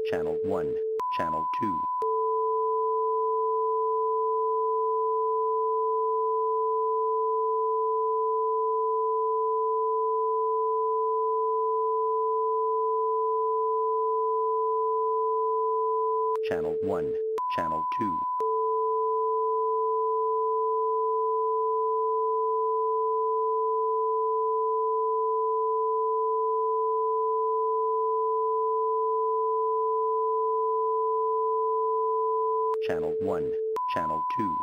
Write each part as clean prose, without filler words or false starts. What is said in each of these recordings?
Channel 1, Channel 2, Channel 1, Channel 2, Channel 1, Channel 2.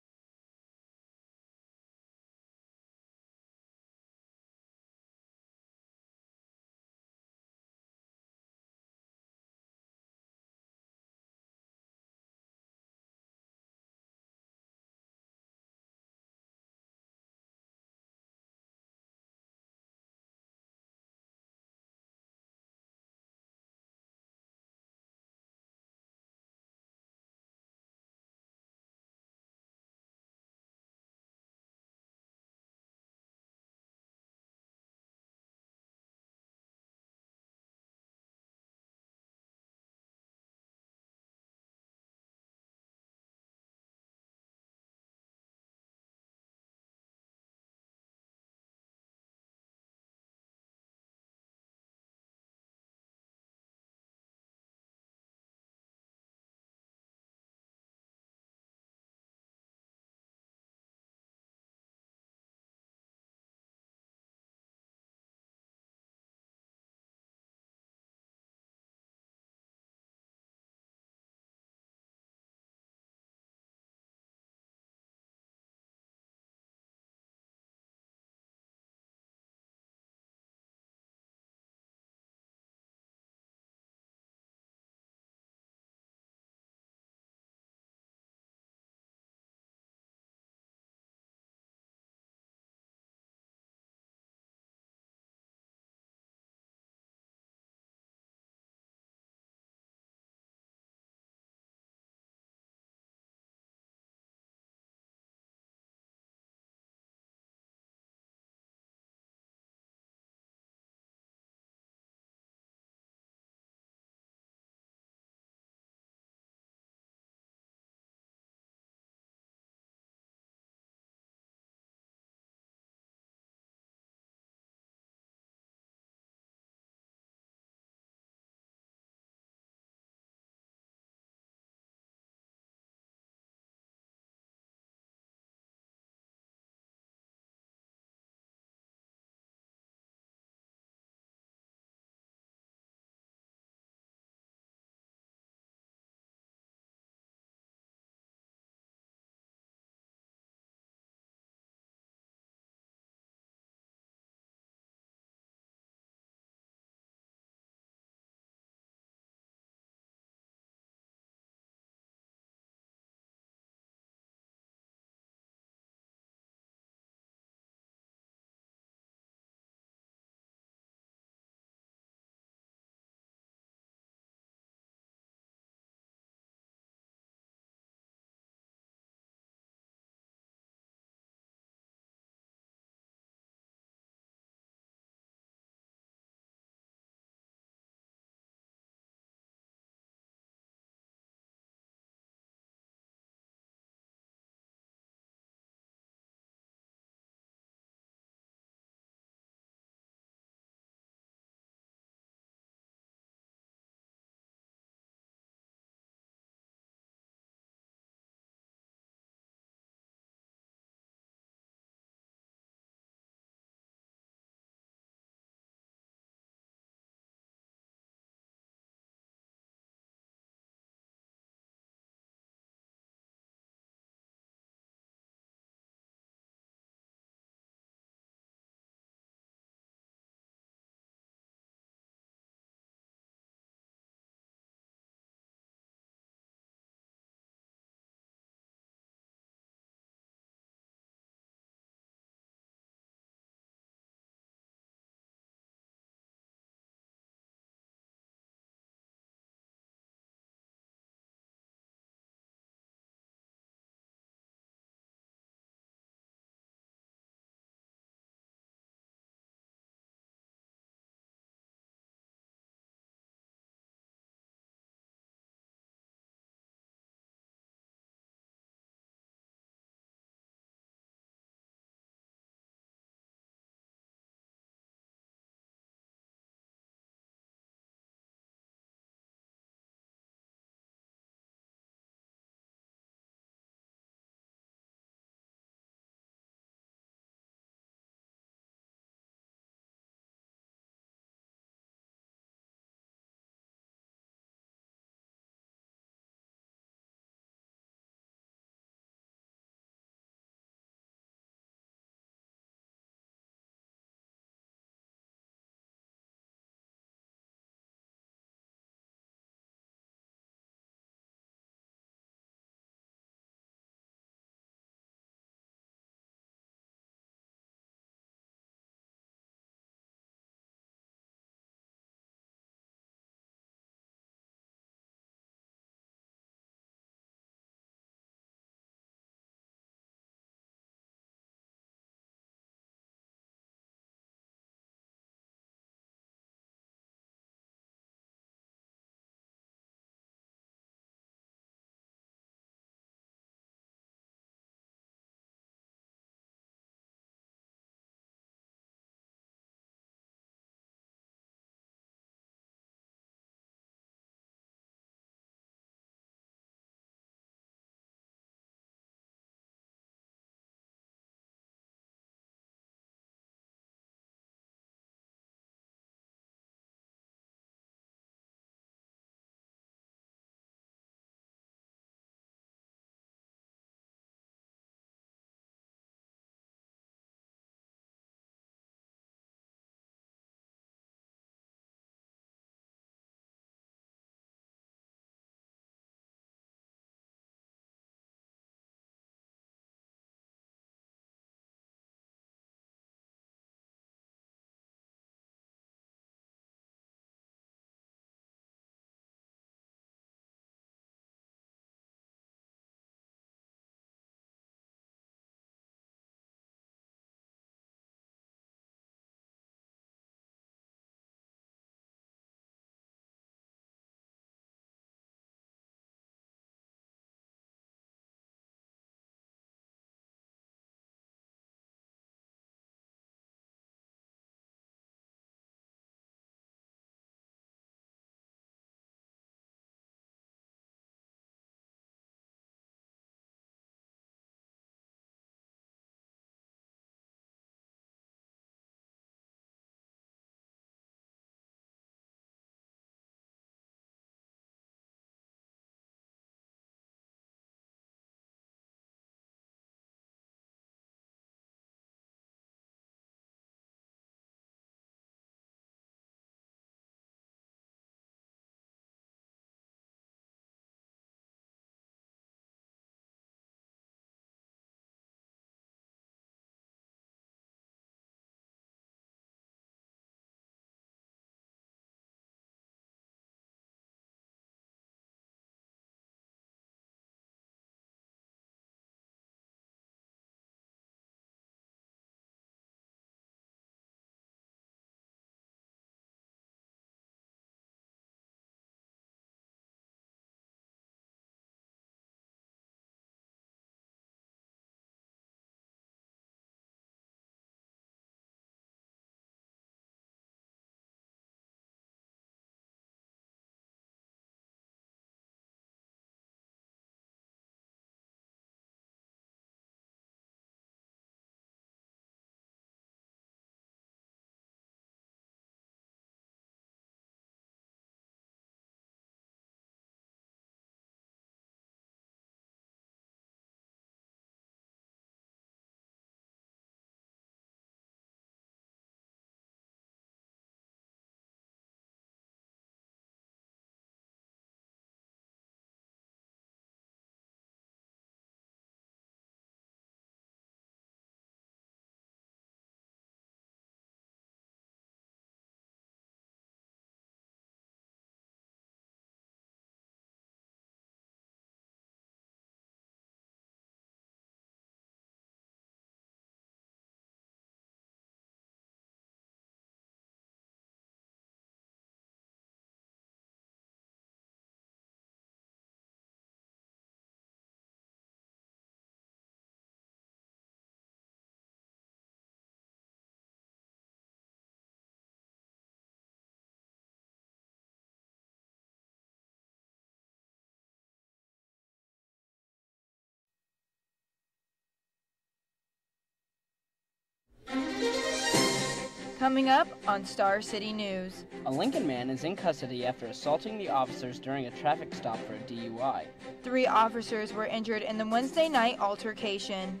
Coming up on Star City News. A Lincoln man is in custody after assaulting the officers during a traffic stop for a DUI. 3 officers were injured in the Wednesday night altercation.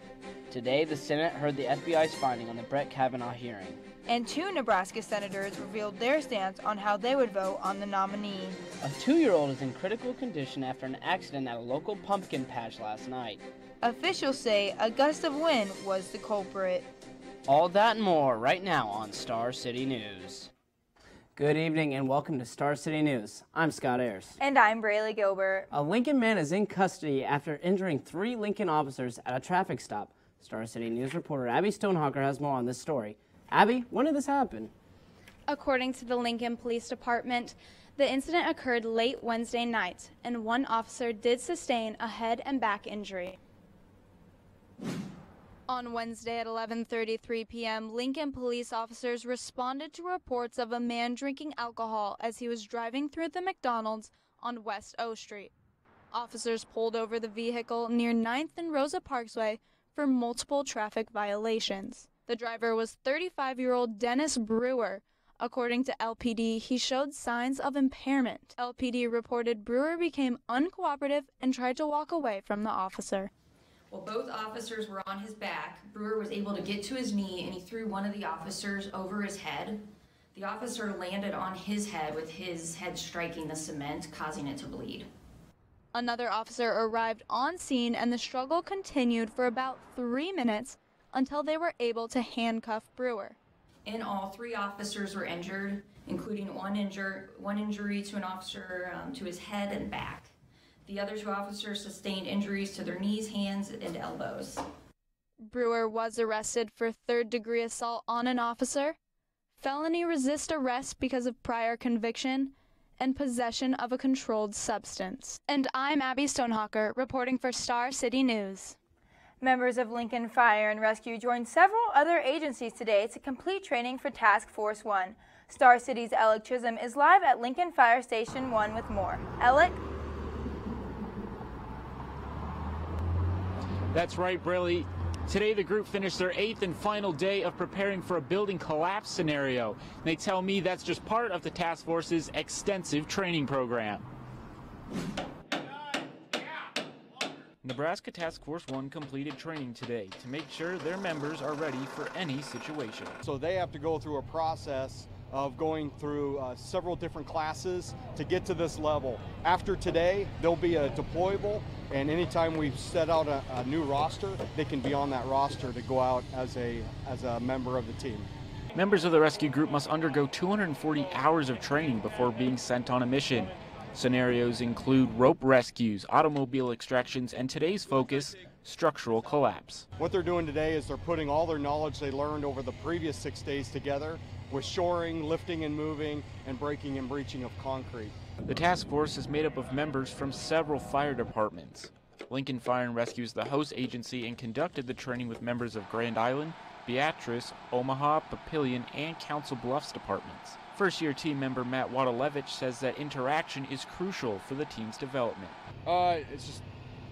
Today, the Senate heard the FBI's finding on the Brett Kavanaugh hearing. And 2 Nebraska senators revealed their stance on how they would vote on the nominee. A 2-year-old is in critical condition after an accident at a local pumpkin patch last night. Officials say a gust of wind was the culprit. All that and more right now on Star City News. Good evening and welcome to Star City News. I'm Scott Ayers. And I'm Braylee Gilbert. A Lincoln man is in custody after injuring 3 Lincoln officers at a traffic stop. Star City News reporter Abby Stonehawker has more on this story. Abby, when did this happen? According to the Lincoln Police Department, the incident occurred late Wednesday night, and 1 officer did sustain a head and back injury. On Wednesday at 11:33 p.m., Lincoln police officers responded to reports of a man drinking alcohol as he was driving through the McDonald's on West O Street. Officers pulled over the vehicle near 9th and Rosa Parkway for multiple traffic violations. The driver was 35-year-old Dennis Brewer. According to LPD, he showed signs of impairment. LPD reported Brewer became uncooperative and tried to walk away from the officer. While both officers were on his back, Brewer was able to get to his knee and he threw one of the officers over his head. The officer landed on his head with his head striking the cement, causing it to bleed. Another officer arrived on scene and the struggle continued for about 3 minutes until they were able to handcuff Brewer. In all, 3 officers were injured, including one injury to an officer to his head and back. The other 2 officers sustained injuries to their knees, hands, and elbows. Brewer was arrested for 3rd-degree assault on an officer, felony resist arrest because of prior conviction, and possession of a controlled substance. And I'm Abby Stonehawker, reporting for Star City News. Members of Lincoln Fire and Rescue joined several other agencies today to complete training for Task Force 1. Star City's Alec Chisholm is live at Lincoln Fire Station 1 with more. Alec? That's right, Braylee. Today the group finished their 8th and final day of preparing for a building collapse scenario. They tell me that's just part of the task force's extensive training program. Nebraska Task Force 1 completed training today to make sure their members are ready for any situation. So they have to go through a process of going through several different classes to get to this level. After today, there'll be a deployable, and anytime we set out a new roster, they can be on that roster to go out as a member of the team. Members of the rescue group must undergo 240 hours of training before being sent on a mission. Scenarios include rope rescues, automobile extractions, and today's focus, structural collapse. What they're doing today is they're putting all their knowledge they learned over the previous 6 days together with shoring, lifting and moving, and breaking and breaching of concrete. The task force is made up of members from several fire departments. Lincoln Fire and Rescue is the host agency and conducted the training with members of Grand Island, Beatrice, Omaha, Papillion, and Council Bluffs departments. First-year team member Matt Wadalevich says that interaction is crucial for the team's development. It's just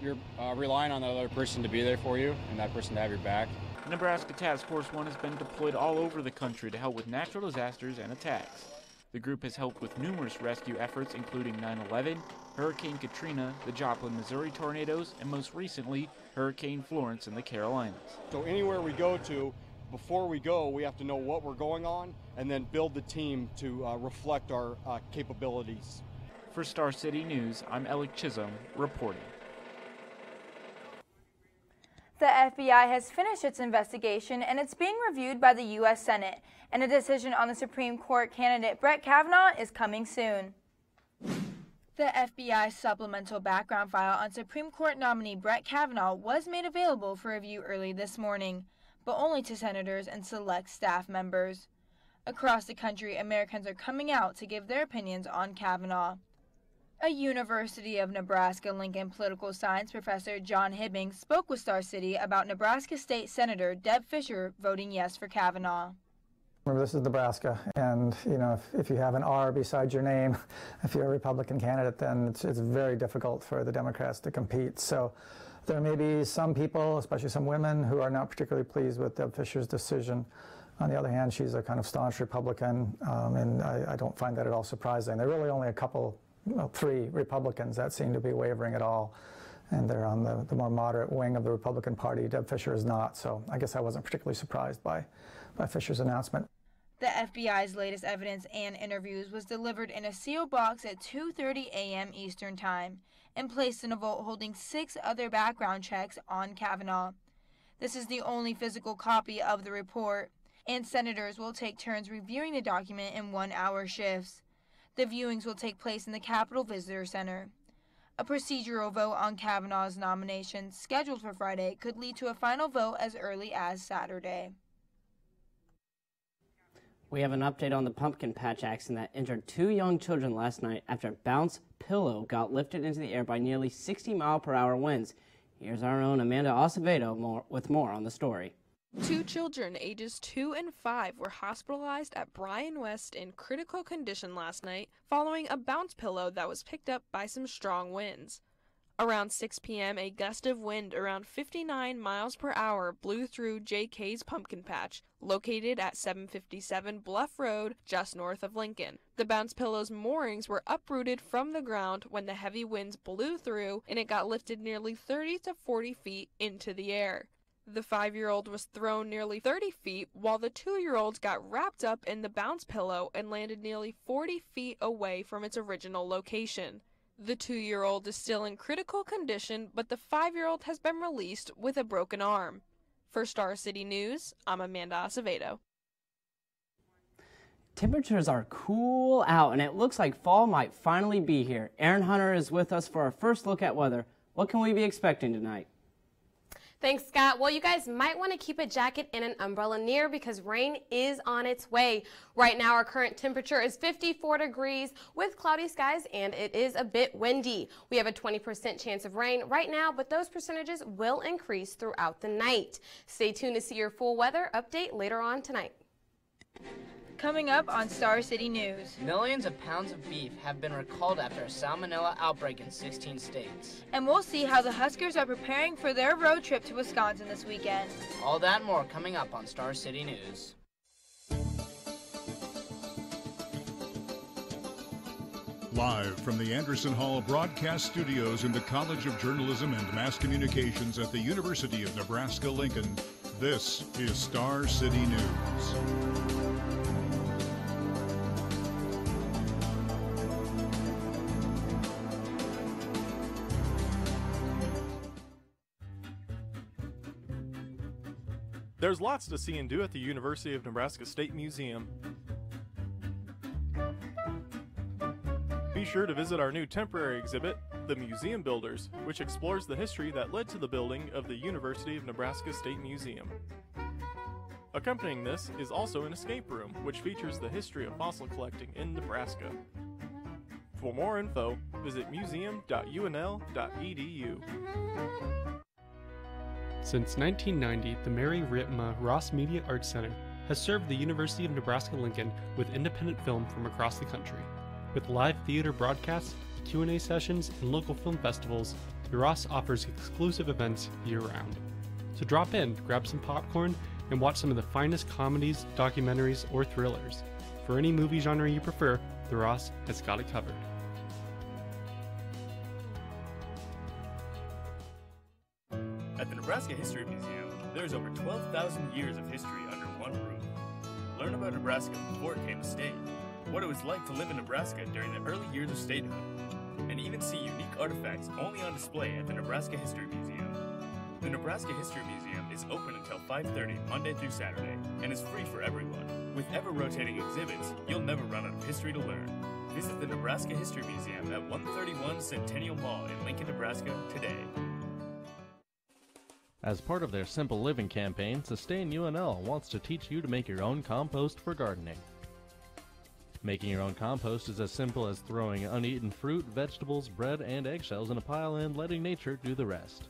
you're relying on the other person to be there for you and that person to have your back. Nebraska Task Force 1 has been deployed all over the country to help with natural disasters and attacks. The group has helped with numerous rescue efforts including 9/11, Hurricane Katrina, the Joplin, Missouri tornadoes, and most recently, Hurricane Florence in the Carolinas. So anywhere we go to, before we go, we have to know what we're going on and then build the team to reflect our capabilities. For Star City News, I'm Alec Chisholm reporting. The FBI has finished its investigation and it's being reviewed by the U.S. Senate, and a decision on the Supreme Court candidate Brett Kavanaugh is coming soon. The FBI supplemental background file on Supreme Court nominee Brett Kavanaugh was made available for review early this morning, but only to senators and select staff members. Across the country, Americans are coming out to give their opinions on Kavanaugh. A University of Nebraska-Lincoln political science professor, John Hibbing, spoke with Star City about Nebraska State Senator Deb Fischer voting yes for Kavanaugh. Remember, this is Nebraska, and if you have an R beside your name, if you're a Republican candidate, then it's very difficult for the Democrats to compete. So there may be some people, especially some women, who are not particularly pleased with Deb Fischer's decision. On the other hand, she's a kind of staunch Republican, and I don't find that at all surprising. There are really only three Republicans that seem to be wavering at all, and they're on the more moderate wing of the Republican Party. Deb Fischer is not, so I guess I wasn't particularly surprised by Fischer's announcement. The FBI's latest evidence and interviews was delivered in a sealed box at 2:30 a.m. Eastern Time and placed in a vault holding 6 other background checks on Kavanaugh. This is the only physical copy of the report, and senators will take turns reviewing the document in 1-hour shifts. The viewings will take place in the Capitol Visitor Center. A procedural vote on Kavanaugh's nomination, scheduled for Friday, could lead to a final vote as early as Saturday. We have an update on the pumpkin patch accident that injured 2 young children last night after a bounce pillow got lifted into the air by nearly 60-mile-per-hour winds. Here's our own Amanda Acevedo with more on the story. 2 children ages 2 and 5 were hospitalized at Bryan West in critical condition last night following a bounce pillow that was picked up by some strong winds. Around 6 p.m., a gust of wind around 59 miles per hour blew through JK's pumpkin patch, located at 757 Bluff Road, just north of Lincoln. The bounce pillow's moorings were uprooted from the ground when the heavy winds blew through, and it got lifted nearly 30 to 40 feet into the air. The 5-year-old was thrown nearly 30 feet, while the 2-year-old got wrapped up in the bounce pillow and landed nearly 40 feet away from its original location. The 2-year-old is still in critical condition, but the 5-year-old has been released with a broken arm. For Star City News, I'm Amanda Acevedo. Temperatures are cool out, and it looks like fall might finally be here. Erin Hunter is with us for our first look at weather. What can we be expecting tonight? Thanks, Scott. Well, you guys might want to keep a jacket and an umbrella near because rain is on its way. Right now, our current temperature is 54 degrees with cloudy skies, and it is a bit windy. We have a 20% chance of rain right now, but those percentages will increase throughout the night. Stay tuned to see your full weather update later on tonight. Coming up on Star City News. Millions of pounds of beef have been recalled after a salmonella outbreak in 16 states. And we'll see how the Huskers are preparing for their road trip to Wisconsin this weekend. All that and more coming up on Star City News. Live from the Anderson Hall Broadcast Studios in the College of Journalism and Mass Communications at the University of Nebraska-Lincoln, this is Star City News. There's lots to see and do at the University of Nebraska State Museum. Be sure to visit our new temporary exhibit, The Museum Builders, which explores the history that led to the building of the University of Nebraska State Museum. Accompanying this is also an escape room, which features the history of fossil collecting in Nebraska. For more info, visit museum.unl.edu. Since 1990, the Mary Ritma Ross Media Arts Center has served the University of Nebraska-Lincoln with independent film from across the country. With live theater broadcasts, Q&A sessions, and local film festivals, the Ross offers exclusive events year-round. So drop in, grab some popcorn, and watch some of the finest comedies, documentaries, or thrillers. For any movie genre you prefer, the Ross has got it covered. At the Nebraska History Museum, there's over 12,000 years of history under one roof. Learn about Nebraska before it came a state, what it was like to live in Nebraska during the early years of statehood, and even see unique artifacts only on display at the Nebraska History Museum. The Nebraska History Museum is open until 5:30 Monday through Saturday and is free for everyone. With ever-rotating exhibits, you'll never run out of history to learn. Visit the Nebraska History Museum at 131 Centennial Mall in Lincoln, Nebraska today. As part of their Simple Living campaign, Sustain UNL wants to teach you to make your own compost for gardening. Making your own compost is as simple as throwing uneaten fruit, vegetables, bread, and eggshells in a pile and letting nature do the rest.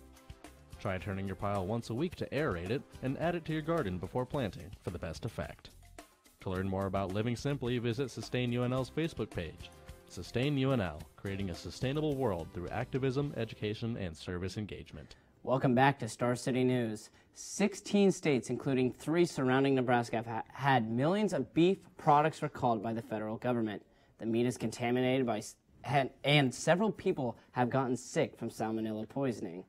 Try turning your pile once a week to aerate it and add it to your garden before planting for the best effect. To learn more about living simply, visit Sustain UNL's Facebook page. Sustain UNL, creating a sustainable world through activism, education, and service engagement. Welcome back to Star City News. 16 states, including 3 surrounding Nebraska, have had millions of beef products recalled by the federal government. The meat is contaminated and several people have gotten sick from salmonella poisoning.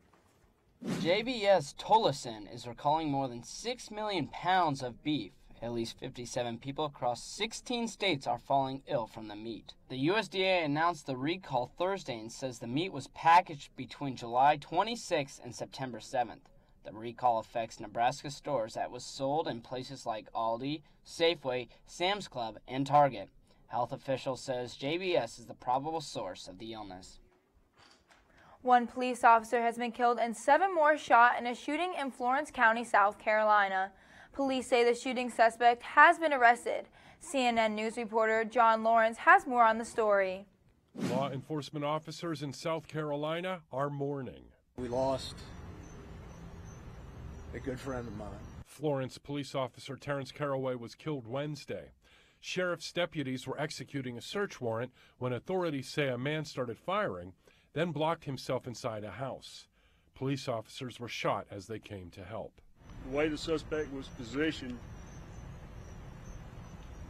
JBS Tolleson is recalling more than 6 million pounds of beef. At least 57 people across 16 states are falling ill from the meat. The USDA announced the recall Thursday and says the meat was packaged between July 26th and September 7th. The recall affects Nebraska stores that was sold in places like Aldi, Safeway, Sam's Club, and Target. Health officials says JBS is the probable source of the illness. 1 police officer has been killed and 7 more shot in a shooting in Florence County, South Carolina. Police say the shooting suspect has been arrested. CNN News reporter John Lawrence has more on the story. Law enforcement officers in South Carolina are mourning. We lost a good friend of mine. Florence police officer Terrence Caraway was killed Wednesday. Sheriff's deputies were executing a search warrant when authorities say a man started firing, then blocked himself inside a house. Police officers were shot as they came to help. The way the suspect was positioned,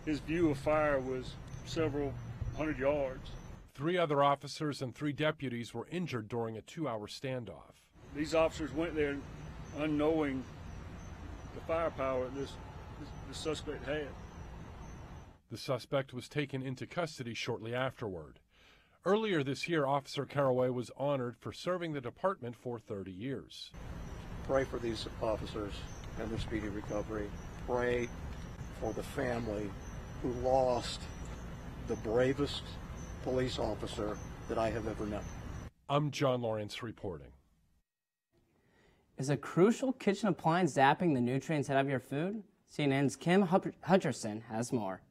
his view of fire was several hundred yards. 3 other officers and 3 deputies were injured during a 2-hour standoff. These officers went there unknowing the firepower this suspect had. The suspect was taken into custody shortly afterward. Earlier this year, Officer Caraway was honored for serving the department for 30 years. Pray for these officers and their speedy recovery. Pray for the family who lost the bravest police officer that I have ever known. I'm John Lawrence reporting. Is a crucial kitchen appliance zapping the nutrients out of your food? CNN's Kim Hutcherson has more.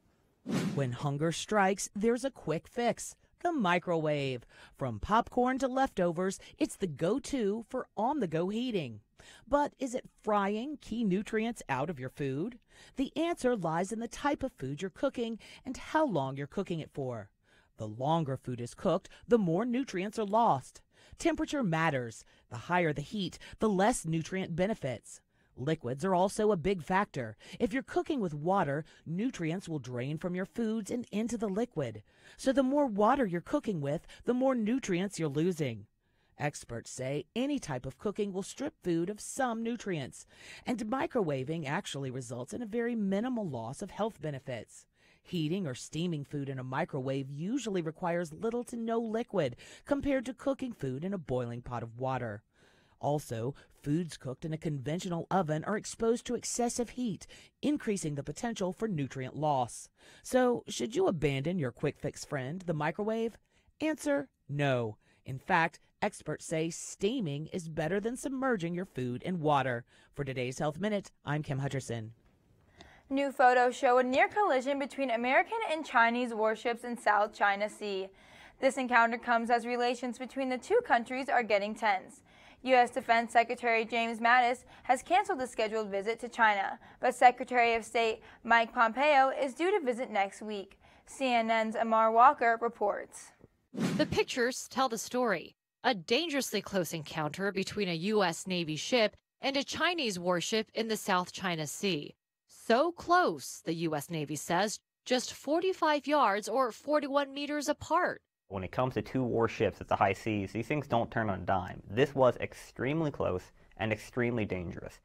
When hunger strikes, there's a quick fix. The microwave. From popcorn to leftovers, it's the go-to for on-the-go heating. But is it frying key nutrients out of your food? The answer lies in the type of food you're cooking and how long you're cooking it for. The longer food is cooked, the more nutrients are lost. Temperature matters. The higher the heat, the less nutrient benefits. Liquids are also a big factor. If you're cooking with water, nutrients will drain from your foods and into the liquid. So the more water you're cooking with, the more nutrients you're losing. Experts say any type of cooking will strip food of some nutrients, and microwaving actually results in a very minimal loss of health benefits. Heating or steaming food in a microwave usually requires little to no liquid compared to cooking food in a boiling pot of water. Also, foods cooked in a conventional oven are exposed to excessive heat, increasing the potential for nutrient loss. So, should you abandon your quick fix friend, the microwave? Answer, no. In fact, experts say steaming is better than submerging your food in water. For today's Health Minute, I'm Kim Hutcherson. New photos show a near collision between American and Chinese warships in South China Sea. This encounter comes as relations between the two countries are getting tense. U.S. Defense Secretary James Mattis has canceled a scheduled visit to China, but Secretary of State Mike Pompeo is due to visit next week. CNN's Amar Walker reports. The pictures tell the story. A dangerously close encounter between a U.S. Navy ship and a Chinese warship in the South China Sea. So close, the U.S. Navy says, just 45 yards or 41 meters apart. When it comes to 2 warships at the high seas, these things don't turn on a dime. This was extremely close and extremely dangerous.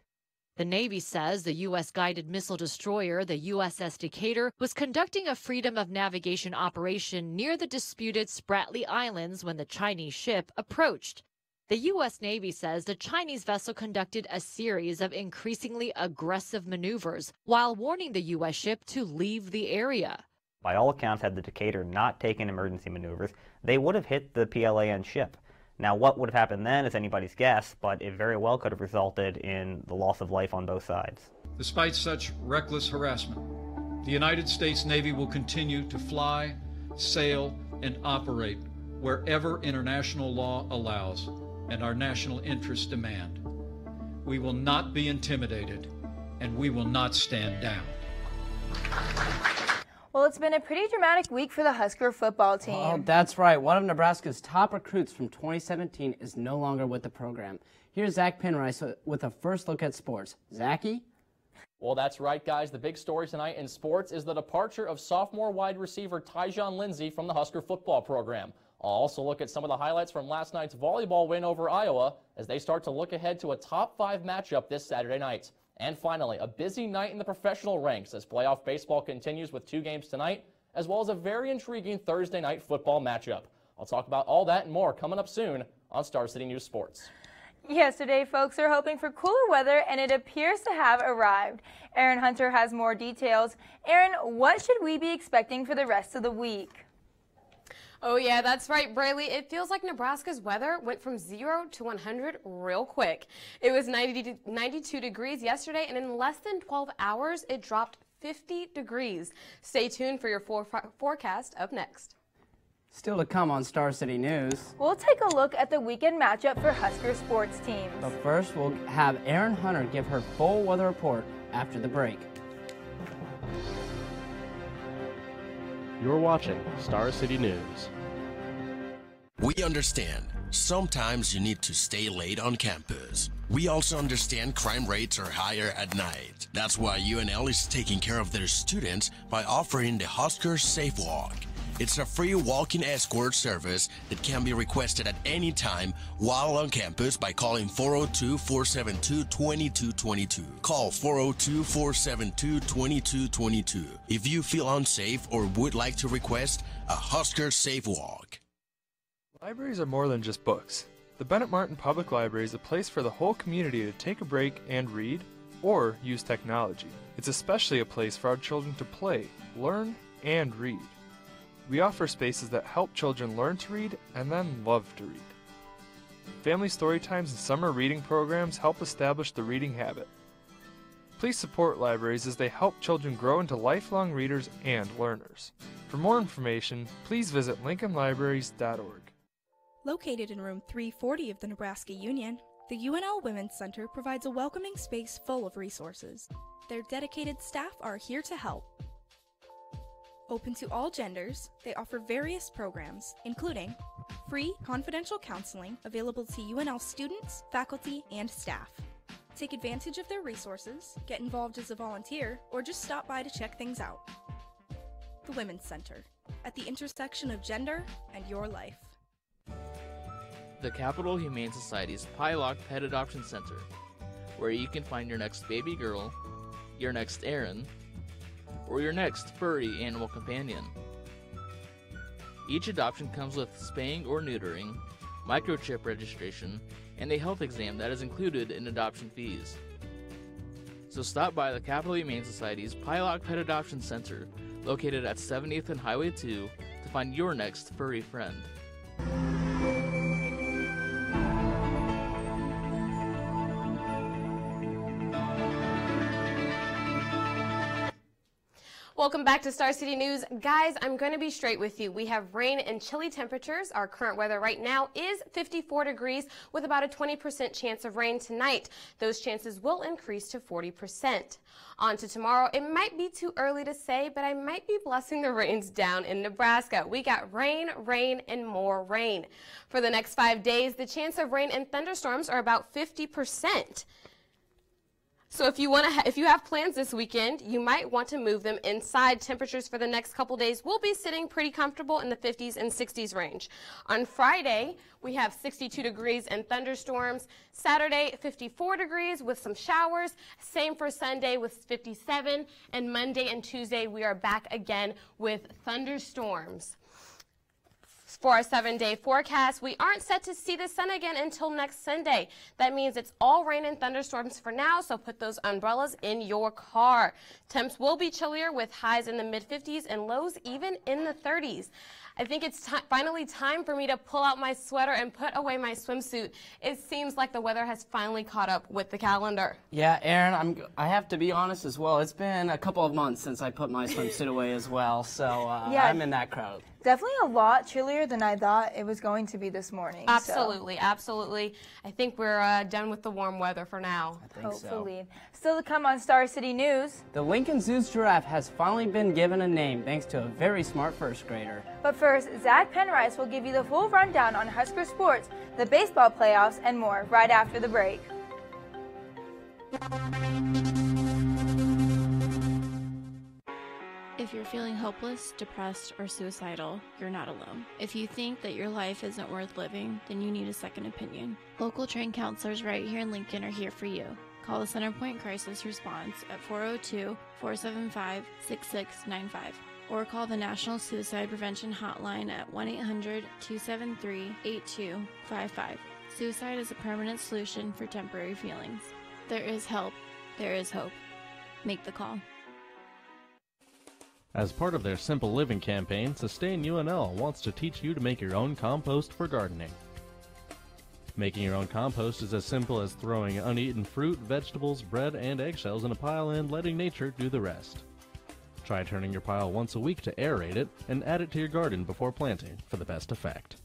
The Navy says the U.S. guided missile destroyer, the USS Decatur, was conducting a freedom of navigation operation near the disputed Spratly Islands when the Chinese ship approached. The U.S. Navy says the Chinese vessel conducted a series of increasingly aggressive maneuvers while warning the U.S. ship to leave the area. By all accounts, had the Decatur not taken emergency maneuvers, they would have hit the PLAN ship. Now, what would have happened then is anybody's guess, but it very well could have resulted in the loss of life on both sides. Despite such reckless harassment, the United States Navy will continue to fly, sail, and operate wherever international law allows and our national interests demand. We will not be intimidated, and we will not stand down. Well, it's been a pretty dramatic week for the Husker football team. Oh, that's right. One of Nebraska's top recruits from 2017 is no longer with the program. Here's Zach Penrice with a first look at sports. Zachy? Well, that's right, guys. The big story tonight in sports is the departure of sophomore wide receiver Tyjon Lindsey from the Husker football program. I'll also look at some of the highlights from last night's volleyball win over Iowa as they start to look ahead to a top 5 matchup this Saturday night. And finally, a busy night in the professional ranks as playoff baseball continues with 2 games tonight, as well as a very intriguing Thursday night football matchup. I'll talk about all that and more coming up soon on Star City News Sports. Yesterday, folks are hoping for cooler weather, and it appears to have arrived. Aaron Hunter has more details. Aaron, what should we be expecting for the rest of the week? Oh yeah, that's right, Braley. It feels like Nebraska's weather went from 0 to 100 real quick. It was 92 degrees yesterday, and in less than 12 hours, it dropped 50 degrees. Stay tuned for your forecast up next. Still to come on Star City News. We'll take a look at the weekend matchup for Husker sports teams. But first, we'll have Erin Hunter give her full weather report after the break. You're watching Star City News. We understand. Sometimes you need to stay late on campus. We also understand crime rates are higher at night. That's why UNL is taking care of their students by offering the Husker Safe Walk. It's a free walk-in escort service that can be requested at any time while on campus by calling 402-472-2222. Call 402-472-2222 if you feel unsafe or would like to request a Husker Safe Walk. Libraries are more than just books. The Bennett Martin Public Library is a place for the whole community to take a break and read, or use technology. It's especially a place for our children to play, learn, and read. We offer spaces that help children learn to read and then love to read. Family story times and summer reading programs help establish the reading habit. Please support libraries as they help children grow into lifelong readers and learners. For more information, please visit lincolnlibraries.org. Located in room 340 of the Nebraska Union, the UNL Women's Center provides a welcoming space full of resources. Their dedicated staff are here to help. Open to all genders, they offer various programs, including free confidential counseling available to UNL students, faculty, and staff. Take advantage of their resources, get involved as a volunteer, or just stop by to check things out. The Women's Center, at the intersection of gender and your life. The Capital Humane Society's Pylock Pet Adoption Center, where you can find your next baby girl, your next Aaron, or your next furry animal companion. Each adoption comes with spaying or neutering, microchip registration, and a health exam that is included in adoption fees. So stop by the Capital Humane Society's Pylock Pet Adoption Center, located at 70th and Highway 2, to find your next furry friend. Welcome back to Star City News. Guys, I'm going to be straight with you. We have rain and chilly temperatures. Our current weather right now is 54 degrees with about a 20% chance of rain tonight. Those chances will increase to 40%. On to tomorrow. It might be too early to say, but I might be blessing the rains down in Nebraska. We got rain, rain, and more rain. For the next 5 days, the chance of rain and thunderstorms are about 50%. So if you have plans this weekend, you might want to move them inside. Temperatures for the next couple days will be sitting pretty comfortable in the 50s and 60s range. On Friday, we have 62 degrees and thunderstorms. Saturday, 54 degrees with some showers. Same for Sunday with 57. And Monday and Tuesday, we are back again with thunderstorms. For our 7-day forecast, we aren't set to see the sun again until next Sunday. That means it's all rain and thunderstorms for now, so put those umbrellas in your car. Temps will be chillier with highs in the mid-50s and lows even in the 30s. I think it's finally time for me to pull out my sweater and put away my swimsuit. It seems like the weather has finally caught up with the calendar. Yeah, Aaron, I have to be honest as well. It's been a couple of months since I put my swimsuit away as well, so yeah, I'm in that crowd. Definitely a lot chillier than I thought it was going to be this morning. Absolutely, absolutely. I think we're done with the warm weather for now. I think Hopefully. Still to come on Star City News. The Lincoln Zoo's giraffe has finally been given a name thanks to a very smart first grader. But first, Zach Penrice will give you the full rundown on Husker sports, the baseball playoffs, and more right after the break. If you're feeling hopeless, depressed, or suicidal, you're not alone. If you think that your life isn't worth living, then you need a second opinion. Local trained counselors right here in Lincoln are here for you. Call the Centerpoint Crisis Response at 402-475-6695 or call the National Suicide Prevention Hotline at 1-800-273-8255. Suicide is a permanent solution for temporary feelings. There is help. There is hope. Make the call. As part of their Simple Living campaign, Sustain UNL wants to teach you to make your own compost for gardening. Making your own compost is as simple as throwing uneaten fruit, vegetables, bread, and eggshells in a pile and letting nature do the rest. Try turning your pile once a week to aerate it and add it to your garden before planting for the best effect.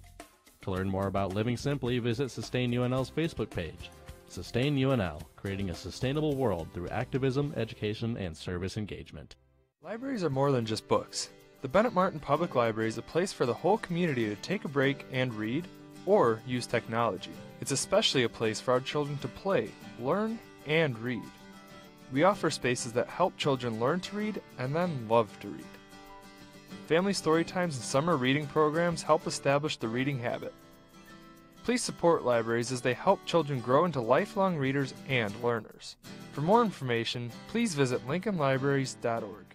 To learn more about living simply, visit Sustain UNL's Facebook page. Sustain UNL, creating a sustainable world through activism, education, and service engagement. Libraries are more than just books. The Bennett Martin Public Library is a place for the whole community to take a break and read, or use technology. It's especially a place for our children to play, learn, and read. We offer spaces that help children learn to read and then love to read. Family story times and summer reading programs help establish the reading habit. Please support libraries as they help children grow into lifelong readers and learners. For more information, please visit lincolnlibraries.org.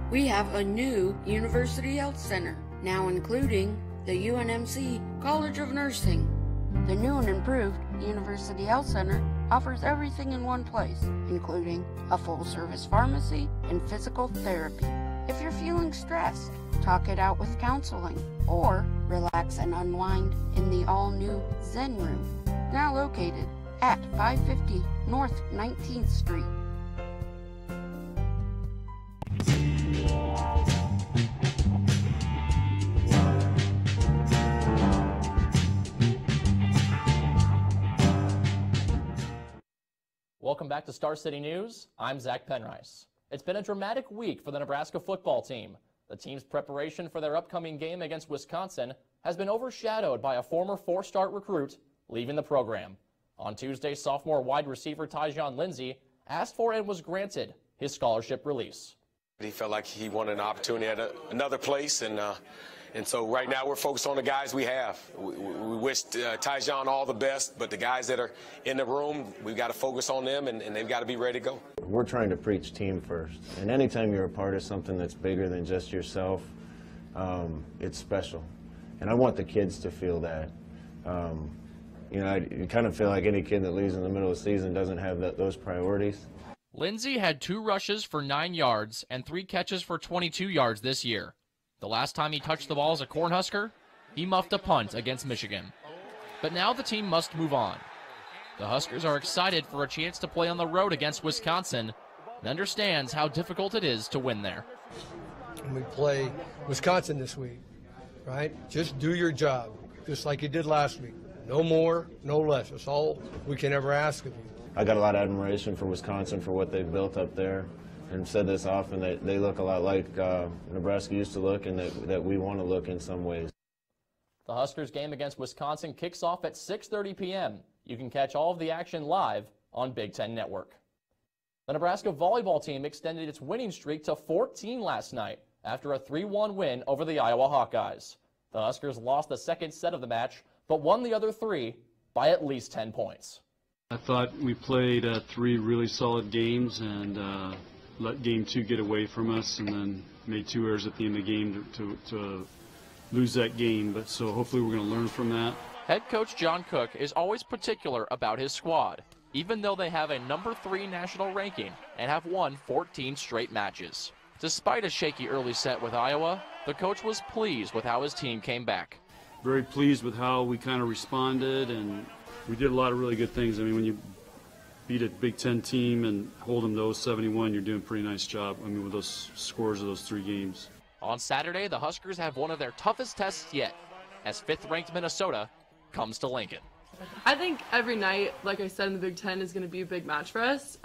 We have a new University Health Center, now including the UNMC College of Nursing. The new and improved University Health Center offers everything in one place, including a full-service pharmacy and physical therapy. If you're feeling stressed, talk it out with counseling, or relax and unwind in the all-new Zen Room, now located at 550 North 19th Street. Welcome back to Star City News. I'm Zach Penrice. It's been a dramatic week for the Nebraska football team. The team's preparation for their upcoming game against Wisconsin has been overshadowed by a former four-star recruit leaving the program. On Tuesday, sophomore wide receiver Tyjon Lindsey asked for and was granted his scholarship release. He felt like he wanted an opportunity at another place, and so right now we're focused on the guys we have. We wish Tyjon all the best, but the guys that are in the room, we've got to focus on them, and they've got to be ready to go. We're trying to preach team first, and anytime you're a part of something that's bigger than just yourself, it's special. And I want the kids to feel that. You know, I kind of feel like any kid that leaves in the middle of the season doesn't have those priorities. Lindsey had 2 rushes for 9 yards and 3 catches for 22 yards this year. The last time he touched the ball as a Cornhusker, he muffed a punt against Michigan. But now the team must move on. The Huskers are excited for a chance to play on the road against Wisconsin and understands how difficult it is to win there. We play Wisconsin this week, right? Just do your job, just like you did last week. No more, no less. That's all we can ever ask of you. I got a lot of admiration for Wisconsin for what they've built up there, and said this often, they look a lot like Nebraska used to look, and that we want to look in some ways. The Huskers game against Wisconsin kicks off at 6:30 p.m. You can catch all of the action live on Big Ten Network. The Nebraska volleyball team extended its winning streak to 14 last night after a 3-1 win over the Iowa Hawkeyes. The Huskers lost the second set of the match, but won the other 3 by at least 10 points. I thought we played 3 really solid games and let game 2 get away from us, and then made 2 errors at the end of the game to lose that game. But so hopefully we're going to learn from that. Head coach John Cook is always particular about his squad, even though they have a number 3 national ranking and have won 14 straight matches. Despite a shaky early set with Iowa, the coach was pleased with how his team came back. Very pleased with how we kind of responded, and we did a lot of really good things. I mean, when you beat a Big Ten team and hold them to 71, you're doing a pretty nice job. I mean, with those scores of those 3 games. On Saturday, the Huskers have one of their toughest tests yet, as 5th-ranked Minnesota comes to Lincoln. I think every night, like I said in the Big Ten, is going to be a big match for us.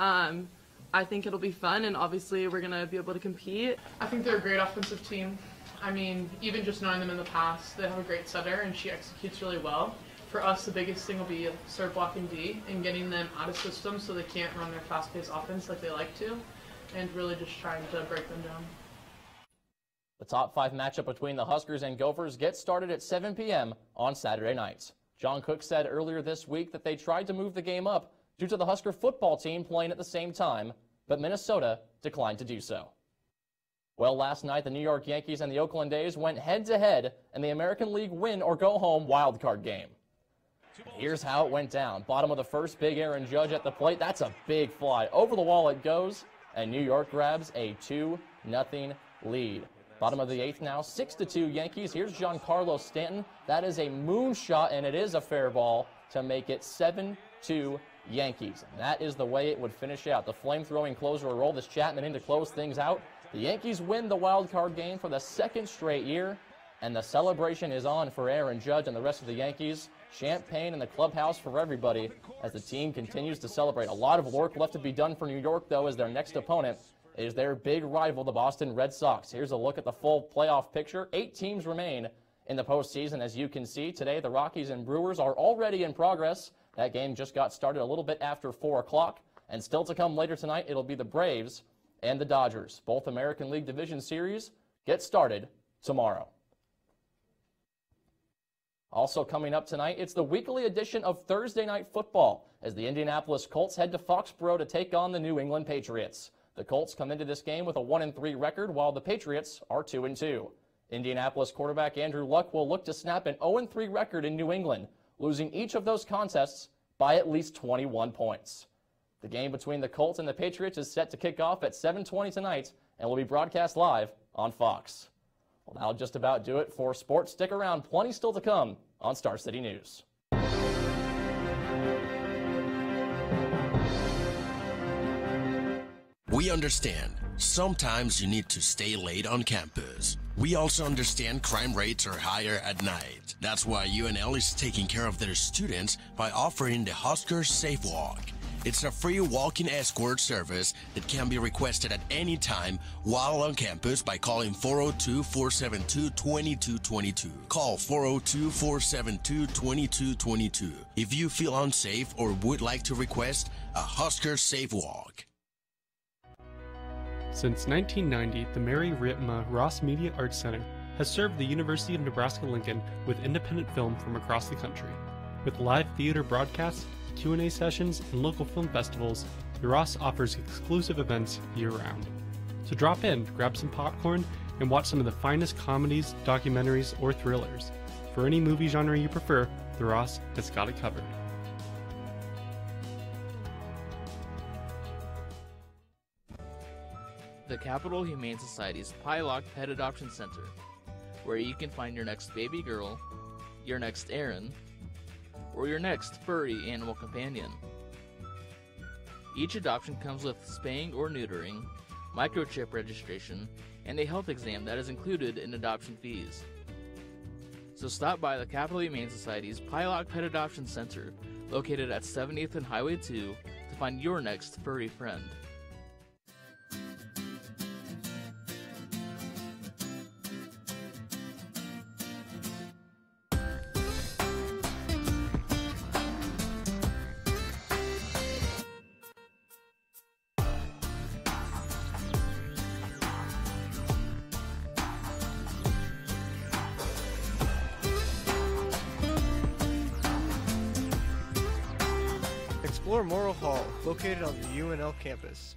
I think it'll be fun, and obviously we're going to be able to compete. I think they're a great offensive team. I mean, even just knowing them in the past, they have a great setter, and she executes really well. For us, the biggest thing will be serve blocking D and getting them out of system so they can't run their fast-paced offense like they like to, and really just trying to break them down. The top 5 matchup between the Huskers and Gophers gets started at 7 p.m. on Saturday nights. John Cook said earlier this week that they tried to move the game up due to the Husker football team playing at the same time, but Minnesota declined to do so. Well, last night, the New York Yankees and the Oakland A's went head-to-head in the American League win-or-go-home wildcard game. Here's how it went down. Bottom of the first, big Aaron Judge at the plate. That's a big fly. Over the wall it goes, and New York grabs a 2-0 lead. Bottom of the 8th now, 6-2 Yankees. Here's Giancarlo Stanton. That is a moonshot, and it is a fair ball to make it 7-2 Yankees. And that is the way it would finish out. The flame-throwing closer will roll this Chapman in to close things out. The Yankees win the wild card game for the 2nd straight year, and the celebration is on for Aaron Judge and the rest of the Yankees. Champagne in the clubhouse for everybody as the team continues to celebrate. A lot of work left to be done for New York, though, as their next opponent is their big rival, the Boston Red Sox. Here's a look at the full playoff picture. 8 teams remain in the postseason, as you can see. Today, the Rockies and Brewers are already in progress. That game just got started a little bit after 4 o'clock. And still to come later tonight, it'll be the Braves and the Dodgers. Both American League Division Series get started tomorrow. Also coming up tonight, it's the weekly edition of Thursday Night Football as the Indianapolis Colts head to Foxborough to take on the New England Patriots. The Colts come into this game with a 1-3 record, while the Patriots are 2-2. Indianapolis quarterback Andrew Luck will look to snap an 0-3 record in New England, losing each of those contests by at least 21 points. The game between the Colts and the Patriots is set to kick off at 7:20 tonight and will be broadcast live on Fox. Well, that'll just about do it for sports. Stick around, plenty still to come on Star City News. We understand sometimes you need to stay late on campus. We also understand crime rates are higher at night. That's why UNL is taking care of their students by offering the Husker Safe Walk. It's a free walk-in escort service that can be requested at any time while on campus by calling 402-472-2222. Call 402-472-2222 if you feel unsafe or would like to request a Husker Safe Walk. Since 1990, the Mary Ritma Ross Media Arts Center has served the University of Nebraska-Lincoln with independent film from across the country. With live theater broadcasts, Q&A sessions, and local film festivals, the Ross offers exclusive events year-round. So drop in, grab some popcorn, and watch some of the finest comedies, documentaries, or thrillers. For any movie genre you prefer, the Ross has got it covered. The Capital Humane Society's Pylock Pet Adoption Center, where you can find your next baby girl, your next Aaron, or your next furry animal companion. Each adoption comes with spaying or neutering, microchip registration, and a health exam that is included in adoption fees. So stop by the Capital Humane Society's Pylock Pet Adoption Center, located at 70th and Highway 2, to find your next furry friend. Explore Morrill Hall, located on the UNL campus.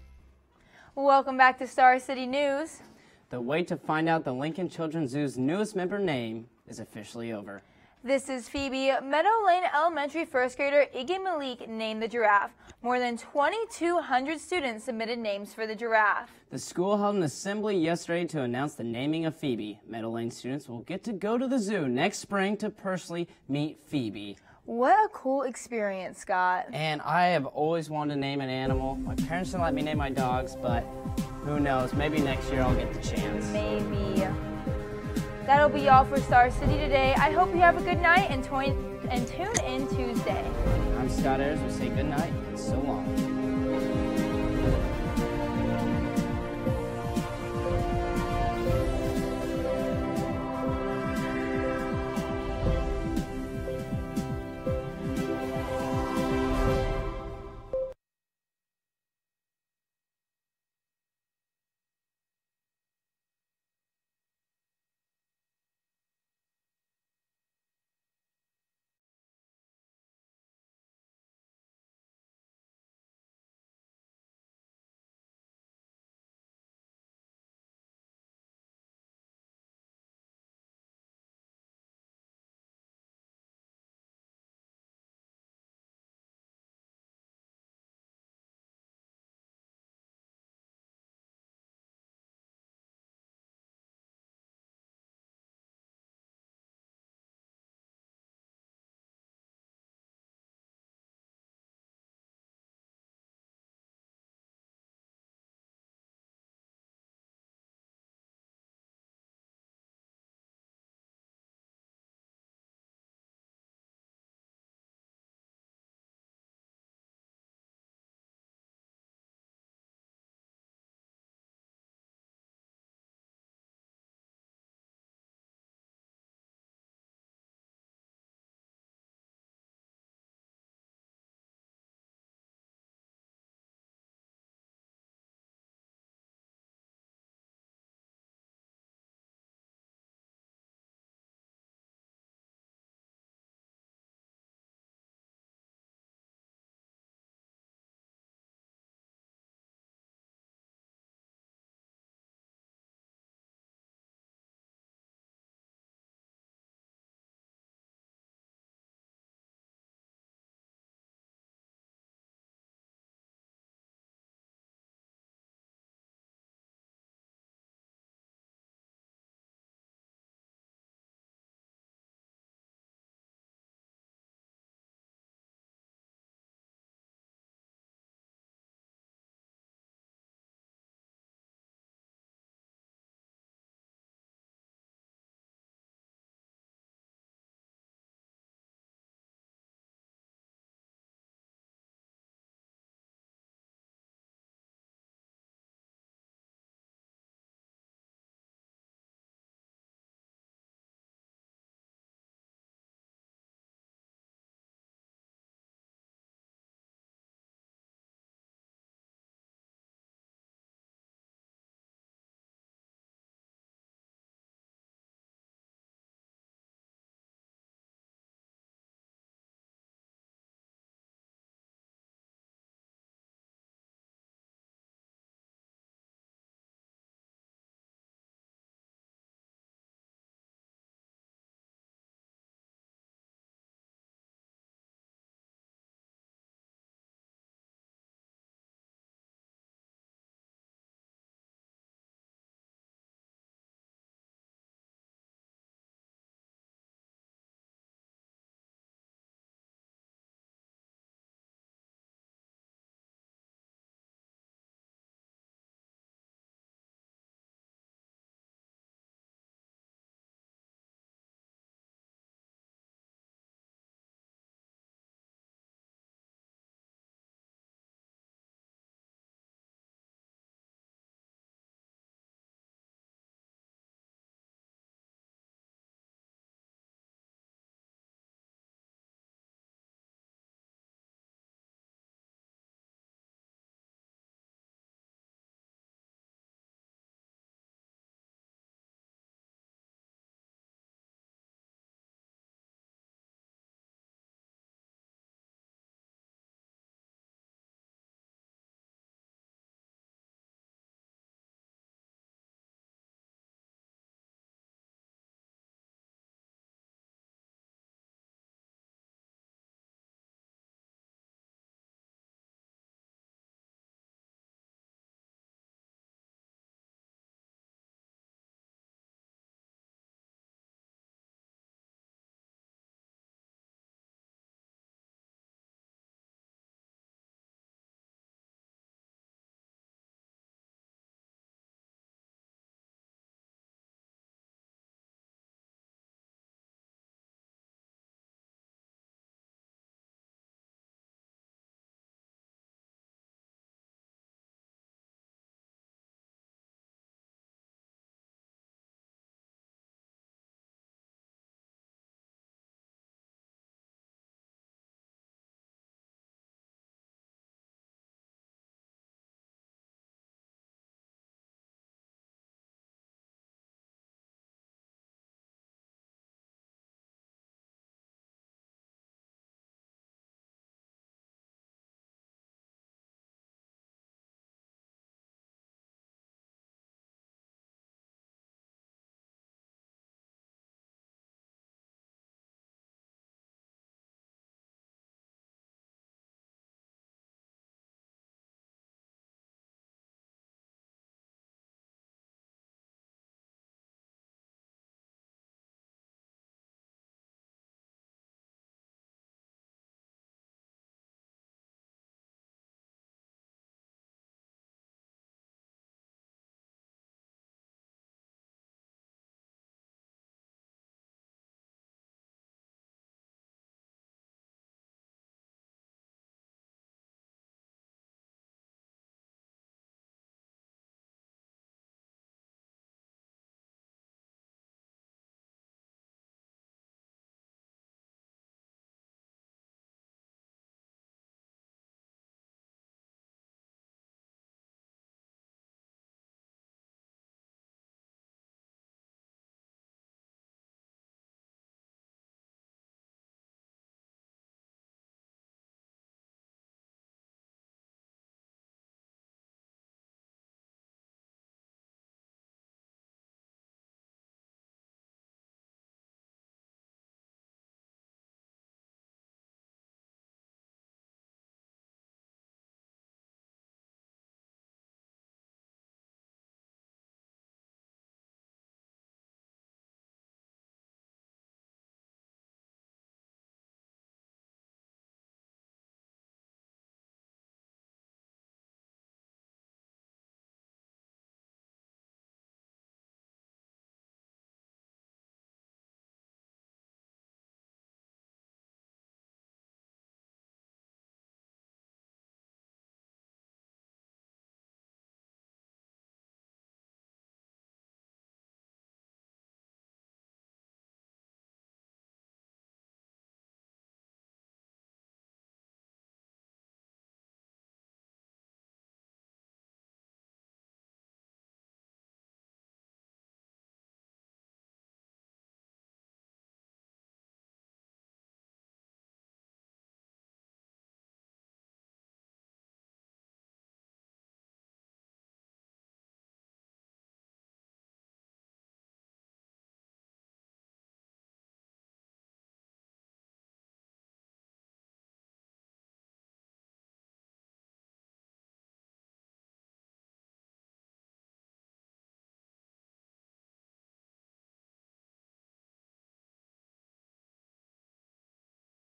Welcome back to Star City News. The wait to find out the Lincoln Children's Zoo's newest member name is officially over. This is Phoebe. Meadow Lane Elementary first grader Iggy Malik named the giraffe. More than 2,200 students submitted names for the giraffe. The school held an assembly yesterday to announce the naming of Phoebe. Meadow Lane students will get to go to the zoo next spring to personally meet Phoebe. What a cool experience, Scott. And I have always wanted to name an animal. My parents didn't let me name my dogs, but who knows? Maybe next year I'll get the chance. Maybe. That'll be all for Star City today. I hope you have a good night and tune in Tuesday. I'm Scott Ayers. We say good night and so long.